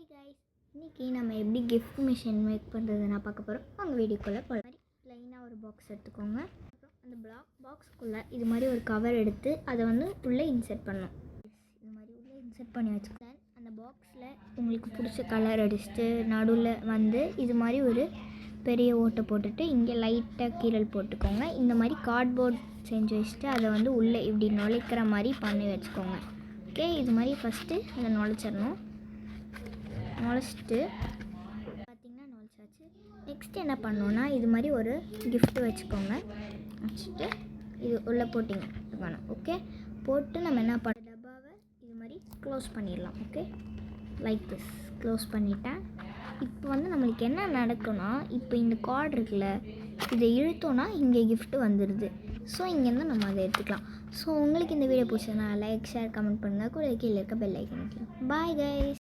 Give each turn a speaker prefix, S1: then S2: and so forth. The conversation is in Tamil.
S1: ஹாய் கைஸ், இன்றைக்கி நம்ம எப்படி கிஃப்ட் மிஷின் மேக் பண்ணுறது நான் பார்க்க போகிறோம். அவங்க வீடியோக்குள்ளே போகிற மாதிரி ப்ளைனாக ஒரு பாக்ஸ் எடுத்துக்கோங்க. அப்புறம் அந்த பாக்ஸுக்குள்ளே இது மாதிரி ஒரு கவர் எடுத்து அதை உள்ளே இன்செர்ட் பண்ணணும். இது மாதிரி உள்ளே இன்செர்ட் பண்ணி வச்சுக்கோங்க. அந்த பாக்ஸில் உங்களுக்கு பிடிச்ச கலர் அடிச்சுட்டு நடுவில் இது மாதிரி ஒரு பெரிய ஓட்டை போட்டுட்டு இங்கே லைட்டாக கீரல் போட்டுக்கோங்க. இந்த மாதிரி கார்ட்போர்ட் செஞ்சு வச்சுட்டு அதை உள்ளே இப்படி நுழைக்கிற மாதிரி பண்ணி வச்சுக்கோங்க. ஓகே, இது மாதிரி ஃபஸ்ட்டு அதை நுழைச்சிடணும். நுழைச்சிட்டு பார்த்திங்கன்னா நுழைச்சாச்சு. நெக்ஸ்ட் என்ன பண்ணோன்னா இது மாதிரி ஒரு கிஃப்ட்டு வச்சுக்கோங்க. வச்சுட்டு இது உள்ளே போட்டிங்க வேணும். ஓகே, போட்டு நம்ம என்ன பண்ண டப்பாவை இது மாதிரி க்ளோஸ் பண்ணிடலாம். ஓகே, லைக் திஸ் க்ளோஸ் பண்ணிட்டேன். இப்போ நம்மளுக்கு என்ன நடக்கும்னா, இப்போ இந்த கார்டு இருக்குல்ல, இதை இழுத்தோன்னா இங்கே கிஃப்ட்டு வந்துடுது. ஸோ இங்கேருந்து நம்ம அதை எடுத்துக்கலாம். ஸோ உங்களுக்கு இந்த வீடியோ பிடிச்சதுனா லைக், ஷேர், கமெண்ட் பண்ணுங்கள். கூட கீழே இருக்க பெல் ஐக்கன். Bye guys.